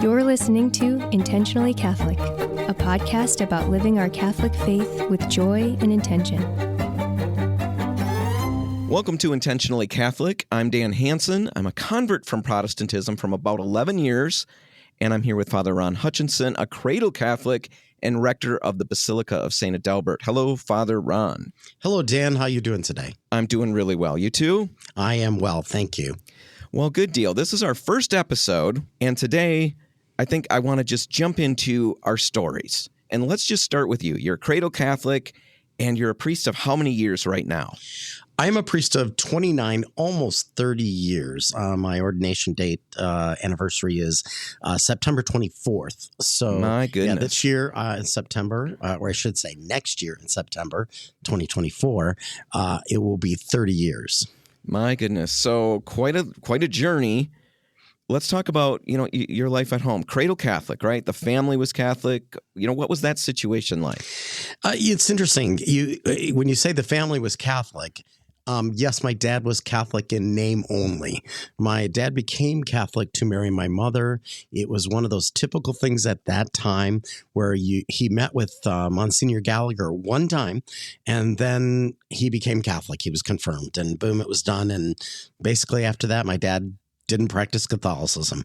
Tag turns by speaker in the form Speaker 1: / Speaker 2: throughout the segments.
Speaker 1: You're listening to Intentionally Catholic, a podcast about living our Catholic faith with joy and intention.
Speaker 2: Welcome to Intentionally Catholic. I'm Dan Hansen. I'm a convert from Protestantism from about 11 years, and I'm here with Father Ron Hutchinson, a cradle Catholic and rector of the Basilica of St. Adalbert. Hello, Father Ron.
Speaker 3: Hello, Dan. How you doing today?
Speaker 2: I'm doing really well. You too?
Speaker 3: I am well, thank you.
Speaker 2: Well, good deal. This is our first episode, and today I think I want to just jump into our stories. And let's just start with you. You're a cradle Catholic, and you're a priest of how many years right now?
Speaker 3: I'm a priest of 29, almost 30 years. My ordination date anniversary is September 24th. So
Speaker 2: my goodness.
Speaker 3: Yeah, this year in September, or I should say next year in September 2024, it will be 30 years.
Speaker 2: My goodness. So quite a journey. Let's talk about, your life at home. Cradle Catholic, right? The family was Catholic. What was that situation like?
Speaker 3: It's interesting. When you say the family was Catholic, yes, my dad was Catholic in name only. My dad became Catholic to marry my mother. It was one of those typical things at that time where he met with Monsignor Gallagher one time, and then he became Catholic. He was confirmed, and boom, it was done. And basically after that, my dad didn't practice Catholicism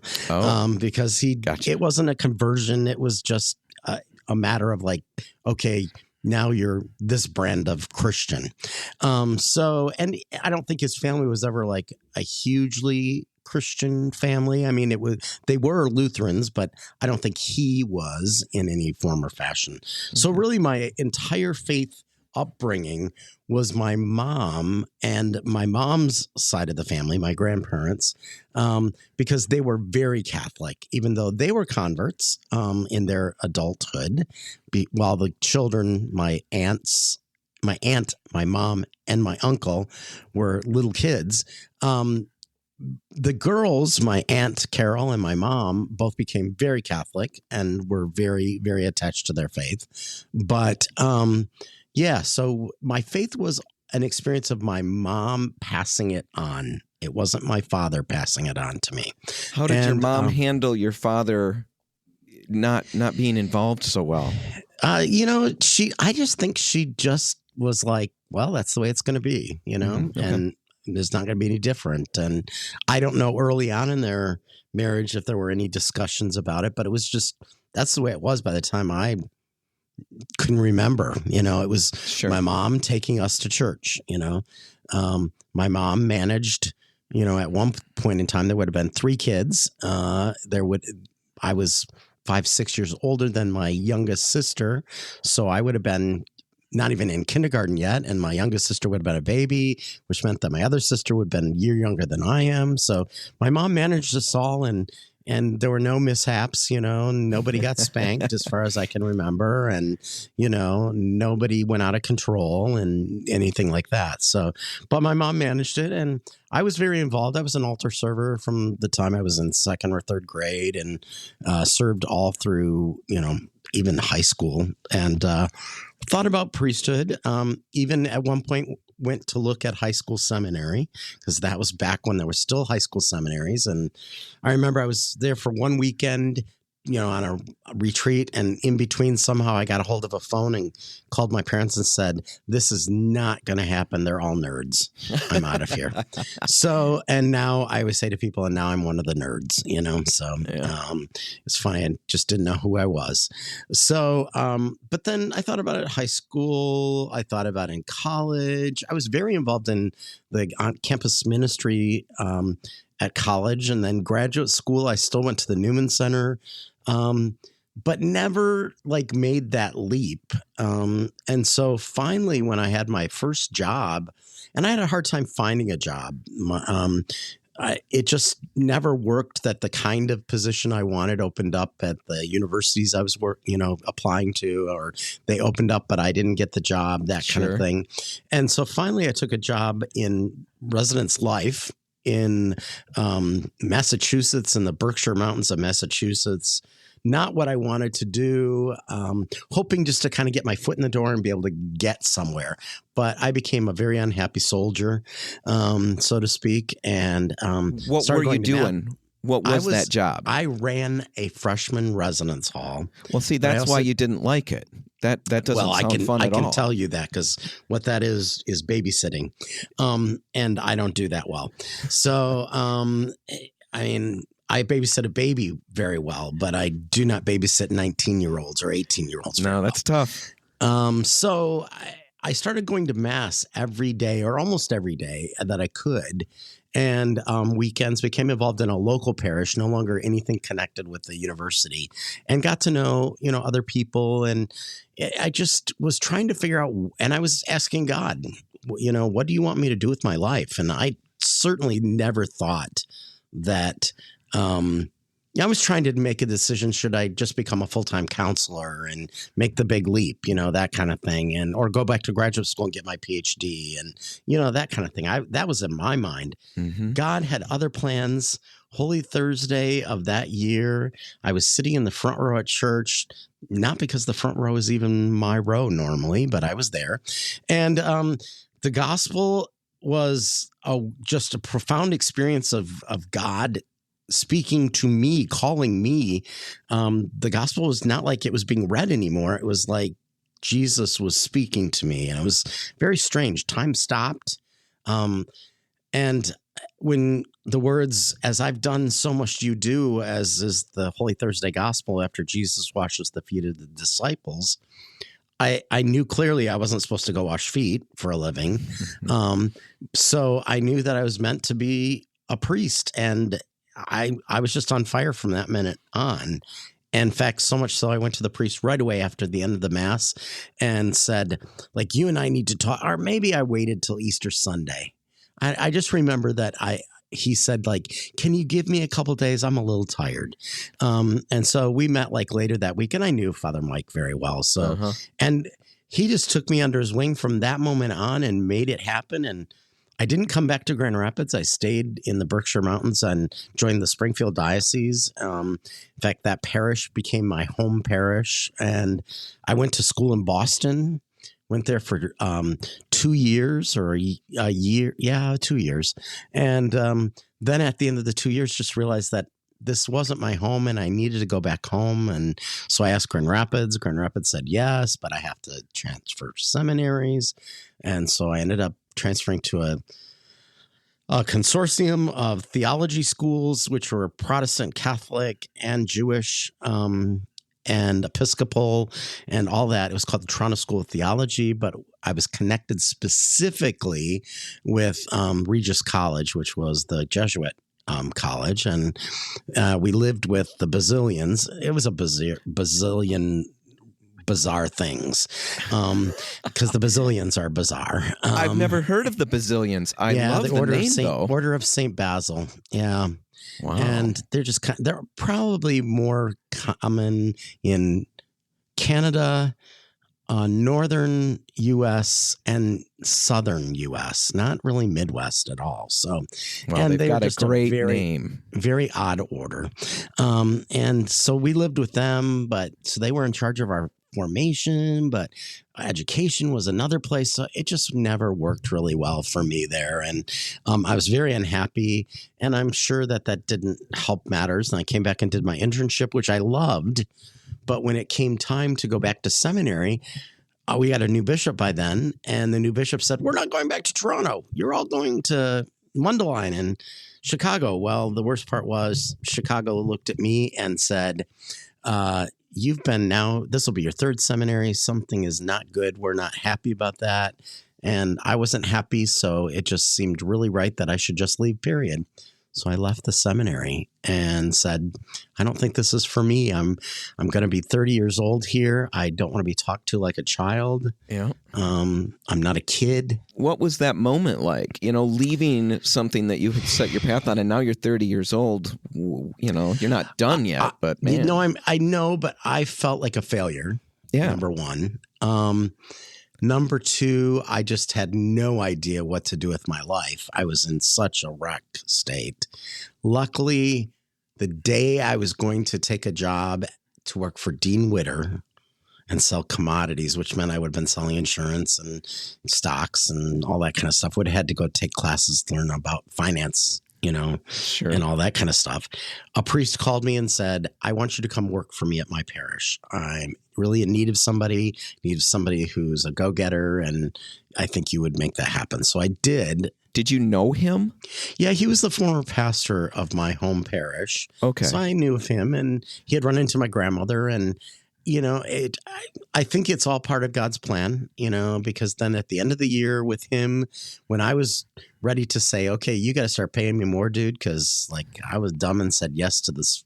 Speaker 3: because it wasn't a conversion. It was just a matter of like, okay, now you're this brand of Christian. And I don't think his family was ever like a hugely Christian family. I mean, they were Lutherans, but I don't think he was in any form or fashion. Mm-hmm. So really my entire faith upbringing was my mom and my mom's side of the family, my grandparents, because they were very Catholic, even though they were converts in their adulthood, while the children, my aunt, my mom, and my uncle were little kids. The girls, my aunt Carol and my mom, both became very Catholic and were very, very attached to their faith. But yeah, so my faith was an experience of my mom passing it on. It wasn't my father passing it on to me.
Speaker 2: How did your mom handle your father not being involved so well?
Speaker 3: I just think she just was like, well, that's the way it's going to be,
Speaker 2: Mm-hmm. Okay.
Speaker 3: And there's not going to be any different. And I don't know early on in their marriage if there were any discussions about it, but it was just, that's the way it was by the time I couldn't remember. It was my mom taking us to church. My mom managed, at one point in time, there would have been 3 kids. I was 5-6 years older than my youngest sister. So I would have been not even in kindergarten yet. And my youngest sister would have been a baby, which meant that my other sister would have been a year younger than I am. So my mom managed us all, and there were no mishaps, nobody got spanked as far as I can remember. And, nobody went out of control and anything like that. So, but my mom managed it, and I was very involved. I was an altar server from the time I was in 2nd or 3rd grade, and served all through, even high school, and thought about priesthood. Even at one point went to look at high school seminary, because that was back when there were still high school seminaries. And I remember I was there for one weekend, on a retreat, and in between somehow I got a hold of a phone and called my parents and said, this is not going to happen. They're all nerds. I'm out of here. So, and now I always say to people, and now I'm one of the nerds, so it's funny. I just didn't know who I was. So, but then I thought about it in high school. I thought about it in college. I was very involved in the on-campus ministry at college, and then graduate school. I still went to the Newman Center, but never like made that leap. And so finally, when I had my first job, and I had a hard time finding a job, it just never worked that the kind of position I wanted opened up at the universities I was applying to, or they opened up, but I didn't get the job, that kind of thing. And so finally I took a job in residence life in Massachusetts, in the Berkshire Mountains of Massachusetts. Not what I wanted to do, hoping just to kind of get my foot in the door and be able to get somewhere. But I became a very unhappy soldier, so to speak. And
Speaker 2: what were you doing? What was that job?
Speaker 3: I ran a freshman residence hall.
Speaker 2: Well, see, that's why you didn't like it. That doesn't sound fun at all.
Speaker 3: I can tell you that because what that is babysitting, and I don't do that well. So, I mean, I babysit a baby very well, but I do not babysit 19-year-olds or 18-year-olds.
Speaker 2: No, that's tough.
Speaker 3: So I started going to mass every day or almost every day that I could. And weekends, became involved in a local parish, no longer anything connected with the university, and got to know, other people. And I just was trying to figure out, and I was asking God, what do you want me to do with my life? And I certainly never thought that I was trying to make a decision. Should I just become a full-time counselor and make the big leap, that kind of thing, or go back to graduate school and get my PhD and, that kind of thing. That was in my mind. Mm-hmm. God had other plans. Holy Thursday of that year, I was sitting in the front row at church, not because the front row is even my row normally, but I was there. And the gospel was just a profound experience of God speaking to me, calling me. The gospel was not like it was being read anymore. It was like Jesus was speaking to me, and it was very strange. Time stopped. And when the words, "As I've done, so must you do," as is the Holy Thursday gospel after Jesus washes the feet of the disciples, I knew clearly I wasn't supposed to go wash feet for a living. So I knew that I was meant to be a priest, and I was just on fire from that minute on. In fact, so much so I went to the priest right away after the end of the mass and said, like, you and I need to talk. Or maybe I waited till Easter Sunday. I just remember that he said, like, can you give me a couple days? I'm a little tired. And so we met like later that week, and I knew Father Mike very well. So, and he just took me under his wing from that moment on and made it happen. And I didn't come back to Grand Rapids. I stayed in the Berkshire Mountains and joined the Springfield Diocese. In fact, that parish became my home parish. And I went to school in Boston, went there for 2 years or a year. Yeah, 2 years. And then at the end of the 2 years, just realized that this wasn't my home and I needed to go back home. And so I asked Grand Rapids. Grand Rapids said yes, but I have to transfer seminaries. And so I ended up transferring to a consortium of theology schools, which were Protestant, Catholic, and Jewish, and Episcopal, and all that. It was called the Toronto School of Theology, but I was connected specifically with Regis College, which was the Jesuit college, and we lived with the Basilians. It was a bazillion bizarre things, because the Basilians are bizarre.
Speaker 2: I've never heard of the Basilians. I love the name, though.
Speaker 3: Order of St. Basil. Yeah.
Speaker 2: Wow.
Speaker 3: And they're probably more common in Canada, northern U.S. and southern U.S., not really Midwest at all. So,
Speaker 2: and they've got a great name.
Speaker 3: Very odd order. And so we lived with them, so they were in charge of our formation, but education was another place. So it just never worked really well for me there. And I was very unhappy, and I'm sure that didn't help matters. And I came back and did my internship, which I loved. But when it came time to go back to seminary, we had a new bishop by then. And the new bishop said, we're not going back to Toronto. You're all going to Mundelein in Chicago. Well, the worst part was Chicago looked at me and said, this will be your third seminary. Something is not good. We're not happy about that. And I wasn't happy. So it just seemed really right that I should just leave, period. So I left the seminary and said, I don't think this is for me. I'm going to be 30 years old here. I don't want to be talked to like a child.
Speaker 2: Yeah.
Speaker 3: I'm not a kid.
Speaker 2: What was that moment like? Leaving something that you had set your path on, and now you're 30 years old. You're not done yet, but man.
Speaker 3: I know, but I felt like a failure.
Speaker 2: Yeah.
Speaker 3: Number one. Number two, I just had no idea what to do with my life. I was in such a wrecked state. Luckily, the day I was going to take a job to work for Dean Witter and sell commodities, which meant I would have been selling insurance and stocks and all that kind of stuff, would have had to go take classes to learn about finance
Speaker 2: Sure.
Speaker 3: and all that kind of stuff. A priest called me and said, I want you to come work for me at my parish. I'm really in need of somebody who's a go-getter, and I think you would make that happen. So I did.
Speaker 2: Did you know him?
Speaker 3: Yeah, he was the former pastor of my home parish.
Speaker 2: Okay.
Speaker 3: So I knew of him, and he had run into my grandmother, and I think it's all part of God's plan, because then at the end of the year with him, when I was ready to say, okay, you got to start paying me more, dude, because I was dumb and said yes to this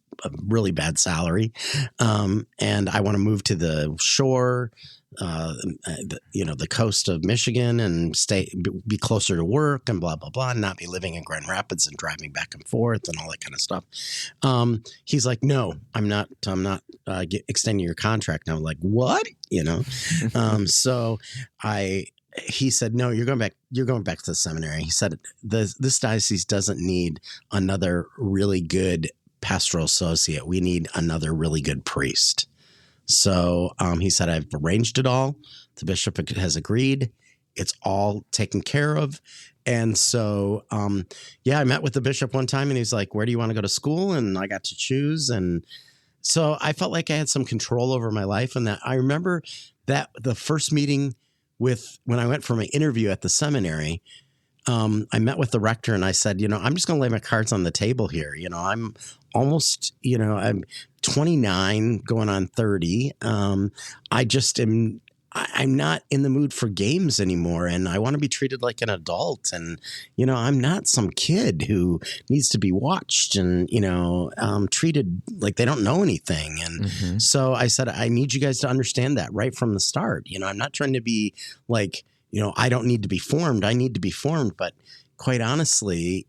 Speaker 3: really bad salary. And I want to move to the shore, the coast of Michigan and be closer to work and blah, blah, blah, and not be living in Grand Rapids and driving back and forth and all that kind of stuff. He's like, no, I'm not extending your contract. And I'm like, what? So he said, no, you're going back to the seminary. He said, this diocese doesn't need another really good pastoral associate. We need another really good priest. So he said, I've arranged it all. The bishop has agreed. It's all taken care of. And so, I met with the bishop one time and he's like, where do you want to go to school? And I got to choose. And so I felt like I had some control over my life. And that I remember that the first meeting when I went for my interview at the seminary, I met with the rector and I said, I'm just going to lay my cards on the table here. I'm almost, I'm 29 going on 30. I'm not in the mood for games anymore. And I want to be treated like an adult. And, I'm not some kid who needs to be watched and, treated like they don't know anything. And so I said, I need you guys to understand that right from the start. I'm not trying to be like, I don't need to be formed. I need to be formed. But quite honestly,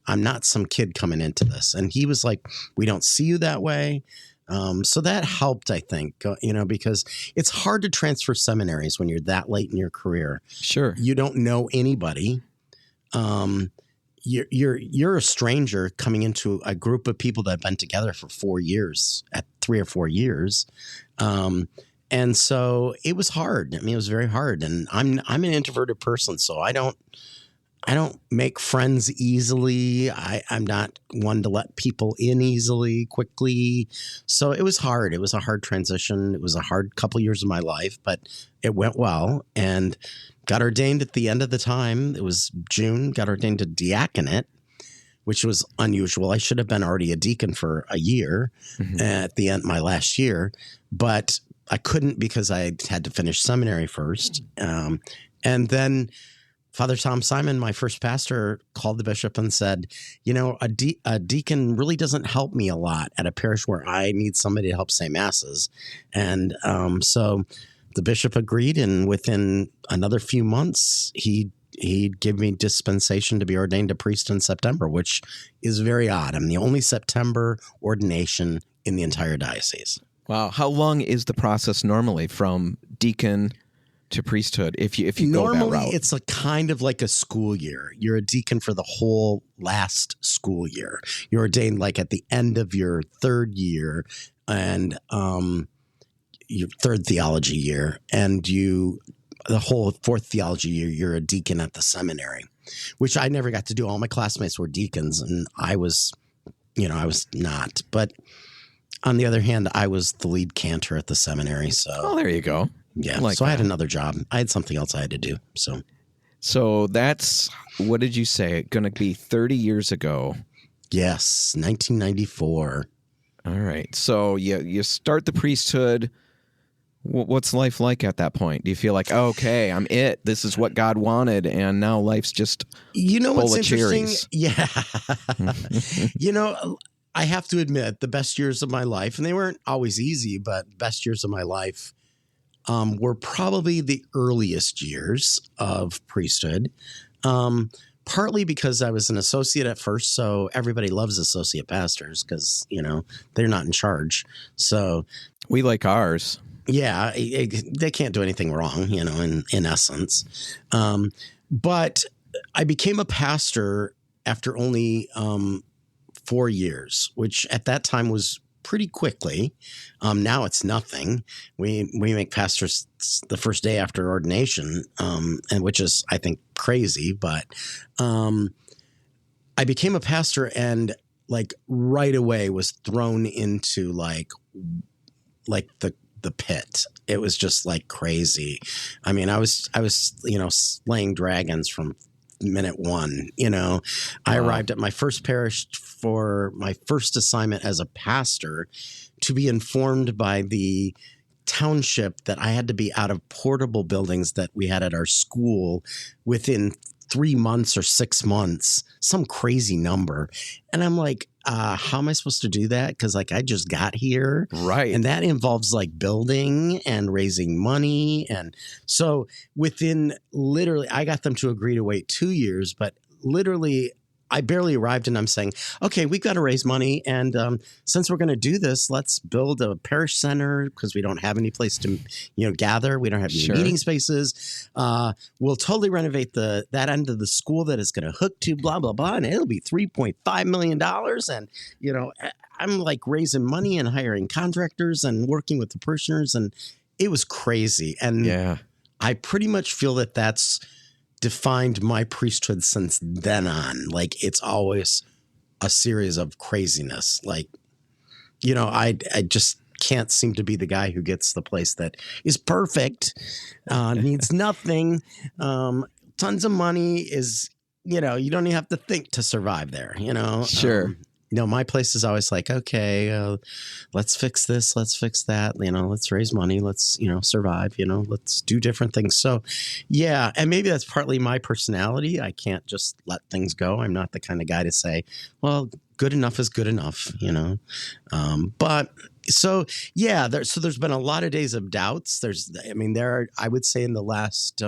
Speaker 3: I'm not some kid coming into this. And he was like, we don't see you that way. So that helped, I think, because it's hard to transfer seminaries when you're that late in your career.
Speaker 2: Sure.
Speaker 3: You don't know anybody. You're a stranger coming into a group of people that have been together for 4 years, at 3 or 4 years. And so it was hard. I mean, it was very hard. And I'm an introverted person, so I don't make friends easily. I'm not one to let people in easily, quickly. So it was hard. It was a hard transition. It was a hard couple years of my life, but it went well and got ordained at the end of the time. It was June, got ordained to diaconate, which was unusual. I should have been already a deacon for a year at the end, my last year, but I couldn't because I had to finish seminary first. And then Father Tom Simon, my first pastor, called the bishop and said, a deacon really doesn't help me a lot at a parish where I need somebody to help say masses. And so the bishop agreed. And within another few months, he'd give me dispensation to be ordained a priest in September, which is very odd. I'm the only September ordination in the entire diocese.
Speaker 2: Wow. How long is the process normally from deacon to priesthood if you
Speaker 3: normally,
Speaker 2: go that route?
Speaker 3: It's a kind of like a school year. You're a deacon for the whole last school year. You're ordained like at the end of your third year and your third theology year. And the whole fourth theology year, you're a deacon at the seminary, which I never got to do. All my classmates were deacons and I was not. But on the other hand, I was the lead cantor at the seminary. So
Speaker 2: there you go.
Speaker 3: Yeah. I had another job. I had something else I had to do. So
Speaker 2: that's, what did you say? Going to be 30 years ago.
Speaker 3: Yes. 1994.
Speaker 2: All right. So you start the priesthood. What's life like at that point? Do you feel like, okay, I'm it. This is what God wanted. And now life's just full
Speaker 3: what's
Speaker 2: of
Speaker 3: interesting?
Speaker 2: cherries.
Speaker 3: Yeah. I have to admit the best years of my life, and they weren't always easy, but best years of my life were probably the earliest years of priesthood, partly because I was an associate at first. So everybody loves associate pastors because, they're not in charge. So
Speaker 2: we like ours.
Speaker 3: Yeah, they can't do anything wrong, in essence. But I became a pastor after only 4 years, which at that time was pretty quickly. Now it's nothing. We make pastors the first day after ordination, and which is, I think, crazy. But I became a pastor and like right away was thrown into like the pit. It was just like crazy. I mean, I was, slaying dragons from minute one, I
Speaker 2: Wow.
Speaker 3: arrived at my first parish for my first assignment as a pastor to be informed by the township that I had to be out of portable buildings that we had at our school within 3 months or 6 months, some crazy number. And I'm like, how am I supposed to do that? Because like I just got here.
Speaker 2: Right.
Speaker 3: And that involves like building and raising money. And so within literally, I got them to agree to wait 2 years, but literally I barely arrived and I'm saying, okay, we've got to raise money. And since we're going to do this, let's build a parish center because we don't have any place to, gather. We don't have any
Speaker 2: Sure.
Speaker 3: meeting spaces. We'll totally renovate that end of the school that is going to hook to blah, blah, blah. And it'll be $3.5 million. And, I'm like raising money and hiring contractors and working with the parishioners. And it was crazy. And
Speaker 2: Yeah.
Speaker 3: I pretty much feel that that's defined my priesthood since then on. Like it's always a series of craziness. Like, I just can't seem to be the guy who gets the place that is perfect, needs nothing, tons of money is, you don't even have to think to survive there,
Speaker 2: Sure.
Speaker 3: My place is always like, okay, let's fix this, let's fix that, let's raise money, let's, survive, let's do different things. So, yeah, and maybe that's partly my personality. I can't just let things go. I'm not the kind of guy to say, well, good enough is good enough, But so, yeah, there's been a lot of days of doubts. I would say in the last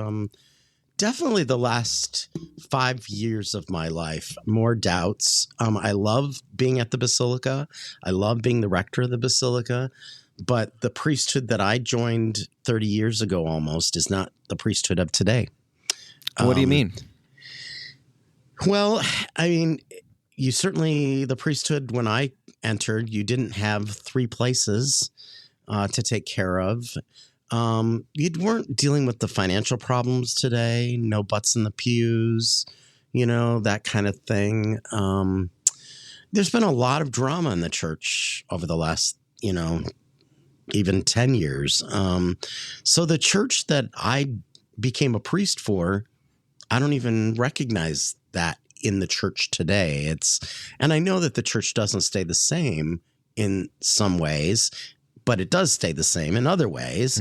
Speaker 3: definitely the last 5 years of my life, more doubts. I love being at the Basilica. I love being the rector of the Basilica. But the priesthood that I joined 30 years ago almost is not the priesthood of today.
Speaker 2: What do you mean?
Speaker 3: Well, I mean, the priesthood, when I entered, you didn't have 3 places to take care of. You weren't dealing with the financial problems today, no butts in the pews, that kind of thing. There's been a lot of drama in the church over the last, even 10 years. So the church that I became a priest for, I don't even recognize that in the church today. And I know that the church doesn't stay the same in some ways, but it does stay the same in other ways,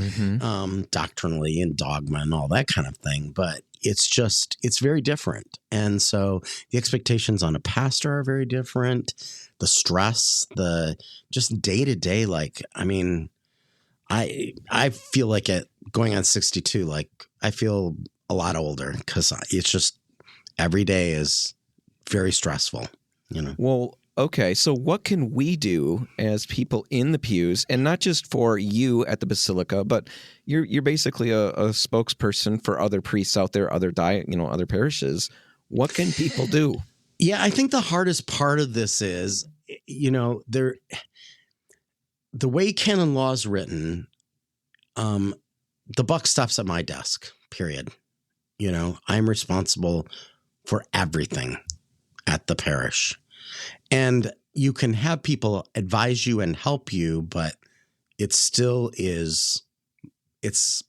Speaker 3: doctrinally and dogma and all that kind of thing. But it's very different. And so the expectations on a pastor are very different. The stress, the just day to day, I feel like going on 62, like I feel a lot older because it's just every day is very stressful,
Speaker 2: Well, okay, so what can we do as people in the pews, and not just for you at the Basilica, but you're basically a spokesperson for other priests out there, other parishes. What can people do?
Speaker 3: Yeah, I think the hardest part of this is, the way canon law is written, the buck stops at my desk, period. I'm responsible for everything at the parish. And you can have people advise you and help you, but it's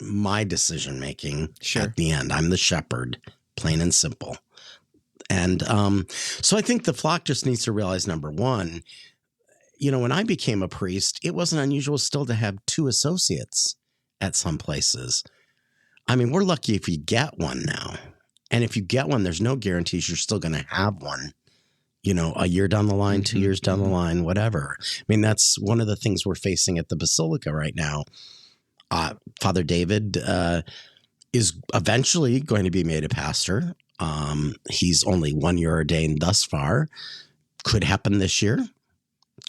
Speaker 3: my decision making at the end. I'm the shepherd, plain and simple. And so I think the flock just needs to realize, number one, when I became a priest, it wasn't unusual still to have 2 associates at some places. I mean, we're lucky if you get one now. And if you get one, there's no guarantees you're still going to have one. A year down the line, 2 years down the line, whatever. I mean, that's one of the things we're facing at the Basilica right now. Father David is eventually going to be made a pastor. He's only 1 year ordained thus far. Could happen this year.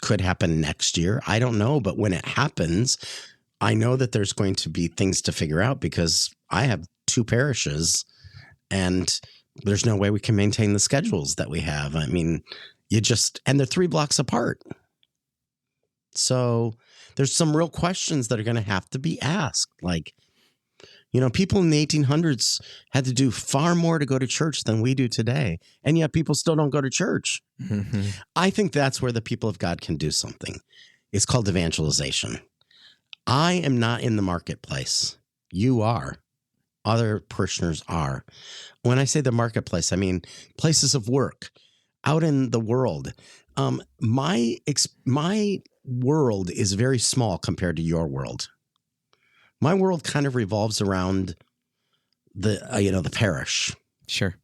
Speaker 3: Could happen next year. I don't know. But when it happens, I know that there's going to be things to figure out because I have 2 parishes and there's no way we can maintain the schedules that we have. I mean, and they're 3 blocks apart. So there's some real questions that are going to have to be asked. Like, People in the 1800s had to do far more to go to church than we do today. And yet people still don't go to church.
Speaker 2: Mm-hmm.
Speaker 3: I think that's where the people of God can do something. It's called evangelization. I am not in the marketplace. You are. Other parishioners are. When I say the marketplace, I mean places of work out in the world. My world is very small compared to your world. My world kind of revolves around the parish.
Speaker 2: Sure.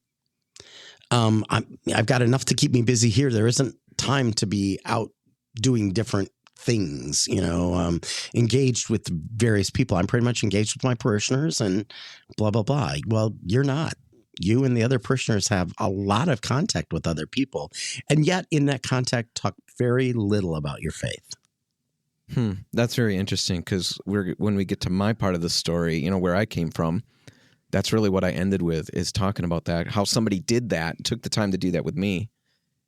Speaker 3: I've got enough to keep me busy here. There isn't time to be out doing different things, engaged with various people. I'm pretty much engaged with my parishioners and blah, blah, blah. Well, you're not. You and the other parishioners have a lot of contact with other people. And yet in that contact, talk very little about your faith.
Speaker 2: That's very interesting because when we get to my part of the story, where I came from, that's really what I ended with, is talking about that, how somebody did that, took the time to do that with me,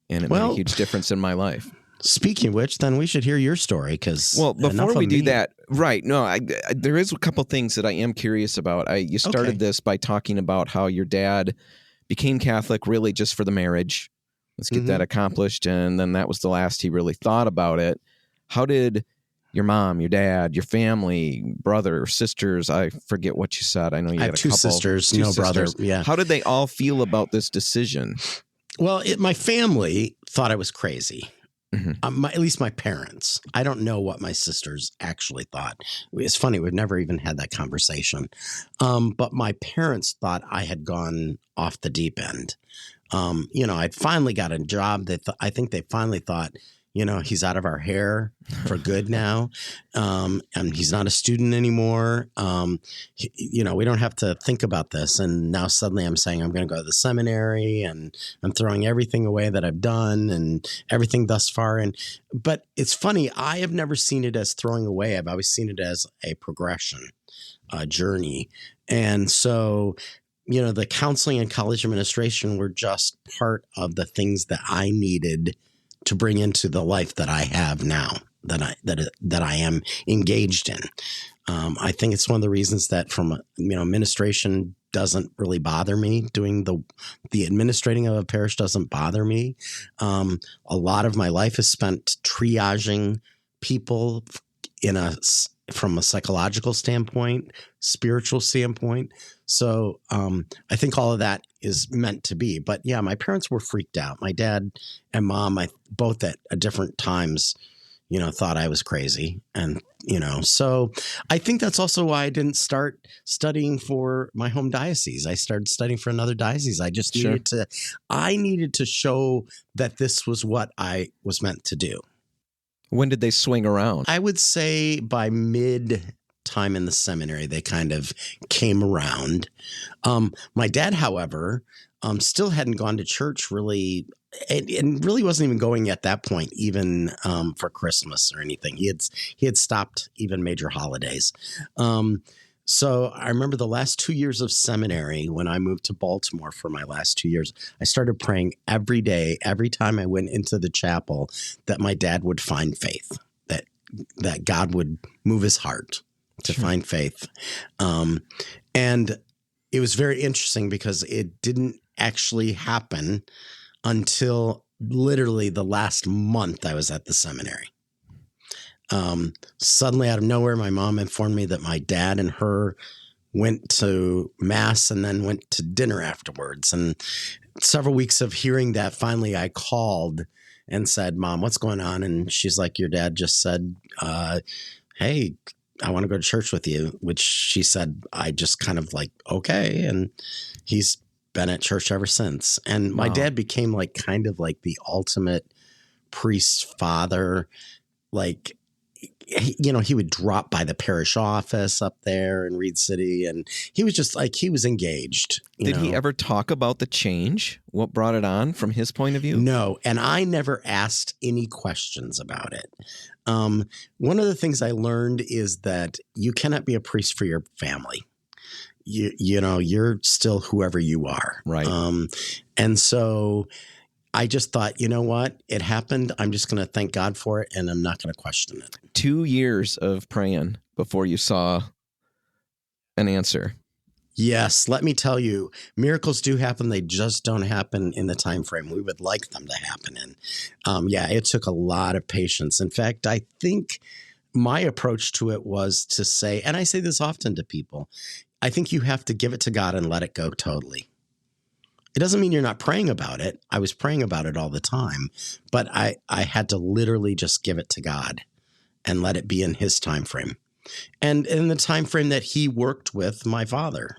Speaker 2: and it made a huge difference in my life.
Speaker 3: Speaking of which, then we should hear your story because
Speaker 2: before we do that, right? No, there is a couple things that I am curious about. You started this by talking about how your dad became Catholic really just for the marriage. Let's get that accomplished, and then that was the last he really thought about it. How did your mom, your dad, your family, brother, sisters, I forget what you said. I know you
Speaker 3: I
Speaker 2: had
Speaker 3: have
Speaker 2: a
Speaker 3: two
Speaker 2: couple.
Speaker 3: sisters,
Speaker 2: Two
Speaker 3: no
Speaker 2: sisters.
Speaker 3: brother. Yeah.
Speaker 2: How did they all feel about this decision?
Speaker 3: Well, my family thought I was crazy.
Speaker 2: Mm-hmm.
Speaker 3: At least my parents. I don't know what my sisters actually thought. It's funny. We've never even had that conversation. But my parents thought I had gone off the deep end. I'd finally got a job. I think they finally thought, he's out of our hair for good now. And he's not a student anymore. We don't have to think about this. And now suddenly I'm saying I'm going to go to the seminary and I'm throwing everything away that I've done and everything thus far. But it's funny. I have never seen it as throwing away. I've always seen it as a progression, a journey. And so, the counseling and college administration were just part of the things that I needed to bring into the life that I have now, that I am engaged in. I think it's one of the reasons that from administration doesn't really bother me. Doing the administrating of a parish doesn't bother me. A lot of my life is spent triaging people from a psychological standpoint, spiritual standpoint. So I think all of that is meant to be. But yeah, my parents were freaked out. My dad and mom, both at different times, thought I was crazy. And, so I think that's also why I didn't start studying for my home diocese. I started studying for another diocese. I just needed to show that this was what I was meant to do.
Speaker 2: When did they swing around?
Speaker 3: I would say by mid time in the seminary, they kind of came around. My dad, however, still hadn't gone to church really, and really wasn't even going at that point, even for Christmas or anything. He had stopped even major holidays. So I remember the last 2 years of seminary when I moved to Baltimore for my last 2 years, I started praying every day, every time I went into the chapel, that my dad would find faith, that God would move his heart to find faith. And it was very interesting because it didn't actually happen until literally the last month I was at the seminary. Suddenly out of nowhere, my mom informed me that my dad and her went to mass and then went to dinner afterwards. And several weeks of hearing that, finally I called and said, "Mom, what's going on?" And she's like, "Your dad just said, hey, I want to go to church with you," which she said, I just kind of like, okay. And he's been at church ever since. And my dad became kind of like the ultimate priest father. Like, he would drop by the parish office up there in Reed City, and he was just he was engaged.
Speaker 2: Did he ever talk about the change? What brought it on from his point of view?
Speaker 3: No, and I never asked any questions about it. One of the things I learned is that you cannot be a priest for your family. You're still whoever you are.
Speaker 2: Right.
Speaker 3: And so I just thought, you know what? It happened. I'm just going to thank God for it, and I'm not going to question it.
Speaker 2: 2 years of praying before you saw an answer.
Speaker 3: Yes, let me tell you, miracles do happen. They just don't happen in the time frame we would like them to happen in. Yeah, it took a lot of patience. In fact, I think my approach to it was to say, and I say this often to people, I think you have to give it to God and let it go totally. It doesn't mean you're not praying about it. I was praying about it all the time, but I had to literally just give it to God and let it be in his time frame. And in the time frame that he worked with my father,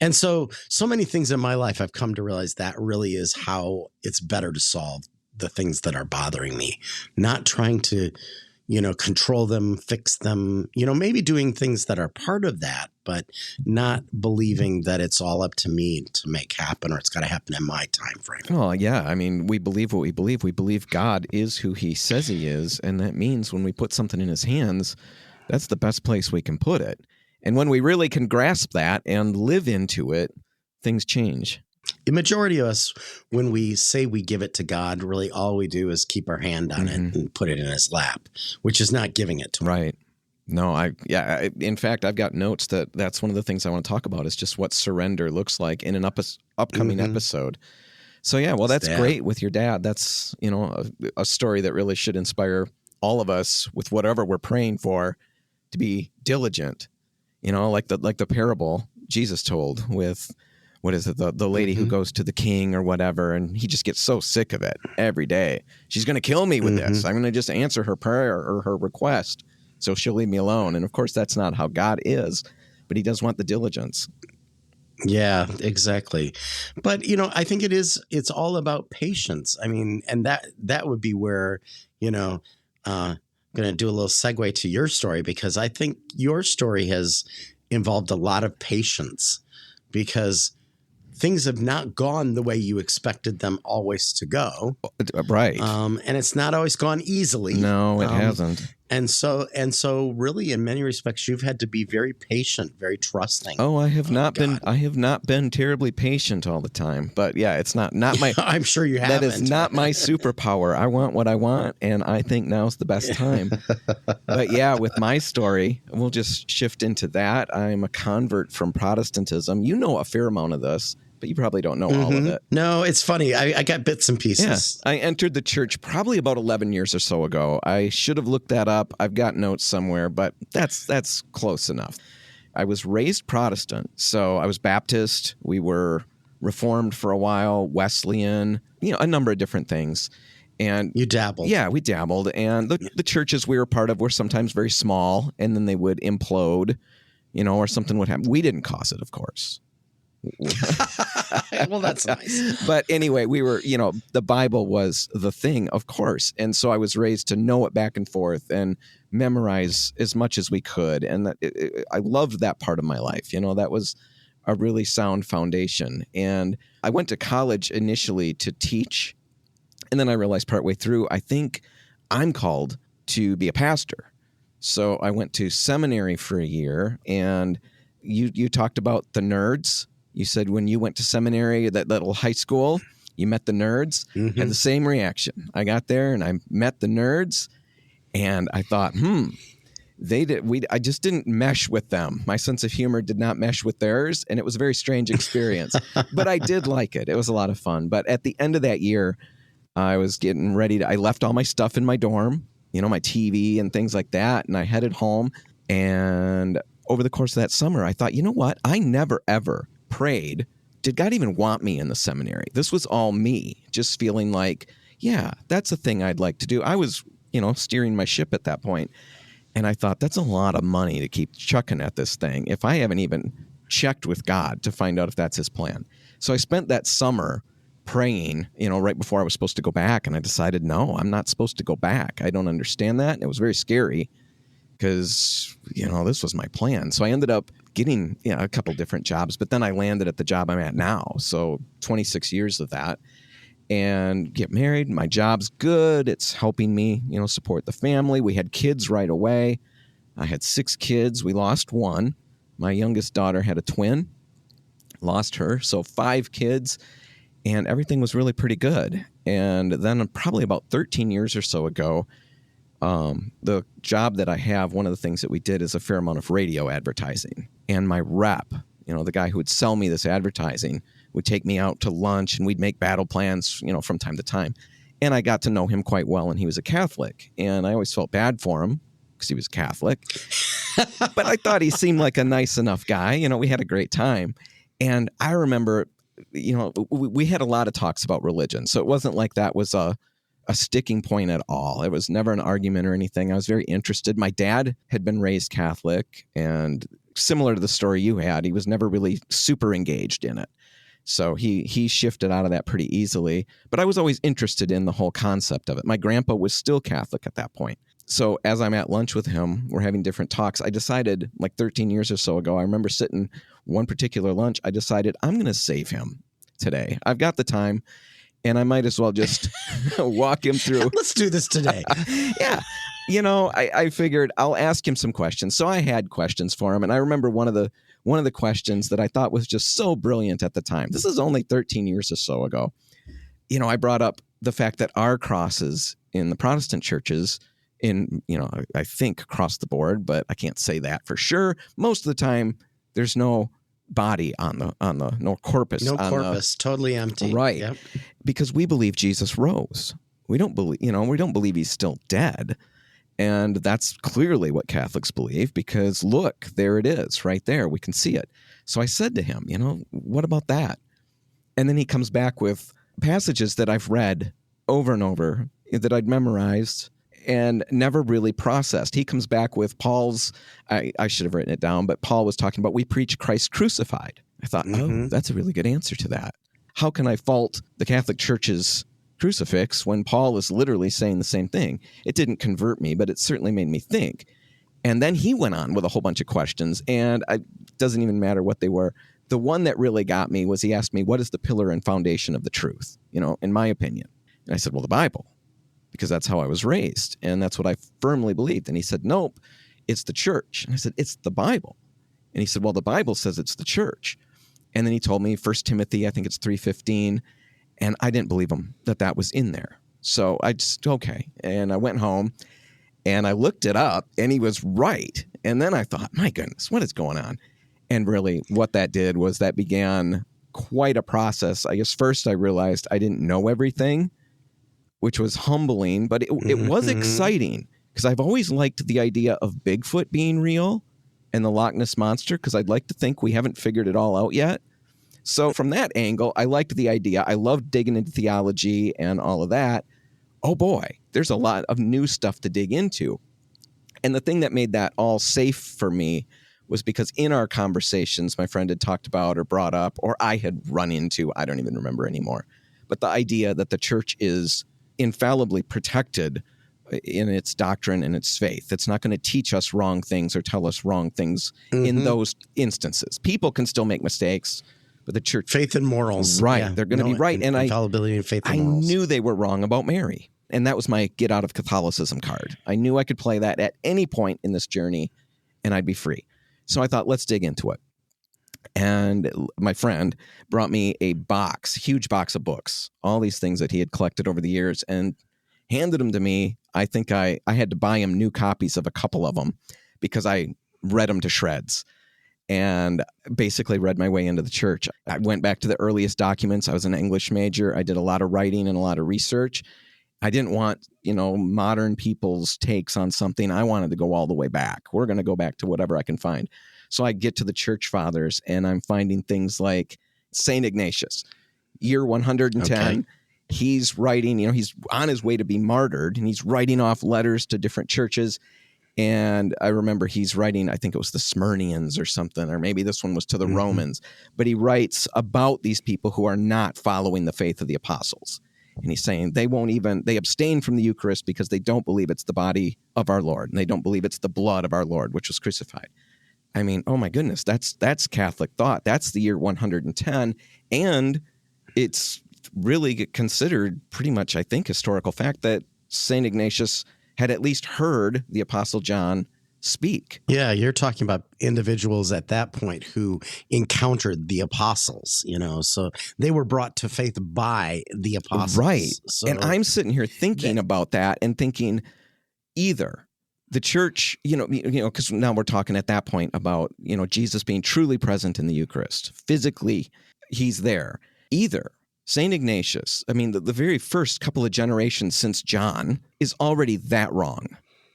Speaker 3: and so many things in my life I've come to realize that really is how it's better to solve the things that are bothering me, not trying to control them, fix them, maybe doing things that are part of that, but not believing that it's all up to me to make happen, or it's got to happen in my time frame.
Speaker 2: Oh, yeah. I mean, we believe what we believe. We believe God is who he says he is. And that means when we put something in his hands, that's the best place we can put it. And when we really can grasp that and live into it, things change.
Speaker 3: The majority of us, when we say we give it to God, really all we do is keep our hand on it and put it in his lap, which is not giving it to him.
Speaker 2: Right. No, in fact, I've got notes that's one of the things I want to talk about is just what surrender looks like in an upcoming episode. So, yeah, well, that's great with your dad. That's, a story that really should inspire all of us with whatever we're praying for to be diligent, like the parable Jesus told with, what is it, the lady who goes to the king or whatever, and he just gets so sick of it every day. She's going to kill me with this. I'm going to just answer her prayer or her request, so she'll leave me alone. And of course, that's not how God is, but he does want the diligence.
Speaker 3: Yeah, exactly. But, I think it's all about patience. I mean, and that would be where, I'm going to do a little segue to your story, because I think your story has involved a lot of patience, because things have not gone the way you expected them always to go.
Speaker 2: Right.
Speaker 3: And it's not always gone easily.
Speaker 2: No, it hasn't.
Speaker 3: And so really, in many respects, you've had to be very patient, very trusting.
Speaker 2: Oh, I have not been terribly patient all the time. But yeah, it's not my
Speaker 3: I'm sure you haven't.
Speaker 2: That is not my superpower. I want what I want, and I think now's the best time. But yeah, with my story, we'll just shift into that. I'm a convert from Protestantism. You know a fair amount of this, but you probably don't know all of it.
Speaker 3: No, it's funny. I got bits and pieces.
Speaker 2: Yeah. I entered the church probably about 11 years or so ago. I should have looked that up. I've got notes somewhere, but that's close enough. I was raised Protestant, so I was Baptist. We were Reformed for a while, Wesleyan, a number of different things. And
Speaker 3: you dabbled.
Speaker 2: Yeah, we dabbled. And the churches we were part of were sometimes very small, and then they would implode, or something would happen. We didn't cause it, of course.
Speaker 3: Well, that's nice.
Speaker 2: But anyway, we were, the Bible was the thing, of course. And so I was raised to know it back and forth and memorize as much as we could. And I loved that part of my life. That was a really sound foundation. And I went to college initially to teach. And then I realized partway through, I think I'm called to be a pastor. So I went to seminary for a year. And you talked about the nerds. You said when you went to seminary, that little high school, you met the nerds, had the same reaction. I got there and I met the nerds, and I thought, I just didn't mesh with them. My sense of humor did not mesh with theirs, and it was a very strange experience. But I did like it. It was a lot of fun. But at the end of that year, I was getting ready I left all my stuff in my dorm, my TV and things like that, and I headed home. And over the course of that summer, I thought, you know what? I never, ever prayed, did God even want me in the seminary? This was all me, just feeling like, yeah, that's a thing I'd like to do. I was, steering my ship at that point. And I thought, that's a lot of money to keep chucking at this thing if I haven't even checked with God to find out if that's his plan. So I spent that summer praying, right before I was supposed to go back. And I decided, no, I'm not supposed to go back. I don't understand that. And it was very scary because, this was my plan. So I ended up getting a couple different jobs, but then I landed at the job I'm at now. So 26 years of that, and get married. My job's good. It's helping me, support the family. We had kids right away. I had 6 kids. We lost one. My youngest daughter had a twin, lost her. So 5 kids, and everything was really pretty good. And then probably about 13 years or so ago, the job that I have, one of the things that we did is a fair amount of radio advertising. And my rep, the guy who would sell me this advertising, would take me out to lunch and we'd make battle plans, from time to time. And I got to know him quite well, and he was a Catholic. And I always felt bad for him because he was Catholic. But I thought he seemed like a nice enough guy. We had a great time. And I remember, we had a lot of talks about religion. So it wasn't like that was a sticking point at all. It was never an argument or anything. I was very interested. My dad had been raised Catholic, and similar to the story you had, he was never really super engaged in it. So he shifted out of that pretty easily. But I was always interested in the whole concept of it. My grandpa was still Catholic at that point. So as I'm at lunch with him, we're having different talks. I decided, like 13 years or so ago, I remember sitting one particular lunch, I decided I'm going to save him today. I've got the time, and I might as well just walk him through.
Speaker 3: Let's do this today.
Speaker 2: Yeah. I figured I'll ask him some questions. So I had questions for him. And I remember one of the questions that I thought was just so brilliant at the time. This is only 13 years or so ago. I brought up the fact that our crosses in the Protestant churches I think across the board, but I can't say that for sure. Most of the time, there's no body on the no corpus.
Speaker 3: No corpus, totally empty.
Speaker 2: Right.
Speaker 3: Yep.
Speaker 2: Because we believe Jesus rose. We don't believe he's still dead. And that's clearly what Catholics believe, because look, there it is right there. We can see it. So I said to him, what about that? And then he comes back with passages that I've read over and over, that I'd memorized and never really processed. He comes back with Paul's, I should have written it down, but Paul was talking about, we preach Christ crucified. I thought, oh, that's a really good answer to that. How can I fault the Catholic Church's crucifix when Paul is literally saying the same thing? It didn't convert me, but it certainly made me think. And then he went on with a whole bunch of questions, and it doesn't even matter what they were. The one that really got me was he asked me, what is the pillar and foundation of the truth, in my opinion? And I said, well, the Bible, because that's how I was raised, and that's what I firmly believed. And he said, nope, it's the church. And I said, it's the Bible. And he said, well, the Bible says it's the church. And then he told me 1 Timothy, I think it's 3:15, and I didn't believe him that was in there. So I just, okay. And I went home and I looked it up, and he was right. And then I thought, my goodness, what is going on? And really what that did was that began quite a process. I guess first I realized I didn't know everything, which was humbling, but it was exciting, because I've always liked the idea of Bigfoot being real and the Loch Ness Monster, because I'd like to think we haven't figured it all out yet. So from that angle, I liked the idea. I loved digging into theology and all of that. Oh boy, there's a lot of new stuff to dig into. And the thing that made that all safe for me was because in our conversations, my friend had talked about or brought up, or I had run into, I don't even remember anymore, but the idea that the church is infallibly protected in its doctrine and its faith. It's not going to teach us wrong things or tell us wrong things in those instances. People can still make mistakes, but the church...
Speaker 3: Faith and morals.
Speaker 2: Right.
Speaker 3: Yeah.
Speaker 2: They're going to be right. And
Speaker 3: infallibility and faith and morals.
Speaker 2: I knew they were wrong about Mary. And that was my get out of Catholicism card. I knew I could play that at any point in this journey and I'd be free. So I thought, let's dig into it. And my friend brought me a huge box of books, all these things that he had collected over the years, and handed them to me. I think I had to buy him new copies of a couple of them because I read them to shreds and basically read my way into the church. I went back to the earliest documents. I was an English major. I did a lot of writing and a lot of research. I didn't want, modern people's takes on something. I wanted to go all the way back. We're going to go back to whatever I can find. So I get to the church fathers and I'm finding things like St. Ignatius, year 110. Okay. He's writing, he's on his way to be martyred, and he's writing off letters to different churches. And I remember he's writing, I think it was the Smyrnians or something, or maybe this one was to the Romans. But he writes about these people who are not following the faith of the apostles. And he's saying they abstain from the Eucharist because they don't believe it's the body of our Lord, and they don't believe it's the blood of our Lord, which was crucified. I mean, oh my goodness, that's Catholic thought. That's the year 110. And it's really considered pretty much, I think, historical fact that St. Ignatius had at least heard the Apostle John speak.
Speaker 3: Yeah, you're talking about individuals at that point who encountered the apostles, so they were brought to faith by the apostles.
Speaker 2: Right.
Speaker 3: So,
Speaker 2: and I'm sitting here thinking about that and thinking either the church, because now we're talking at that point about, Jesus being truly present in the Eucharist. Physically, he's there. Either St. Ignatius, the very first couple of generations since John, is already that wrong.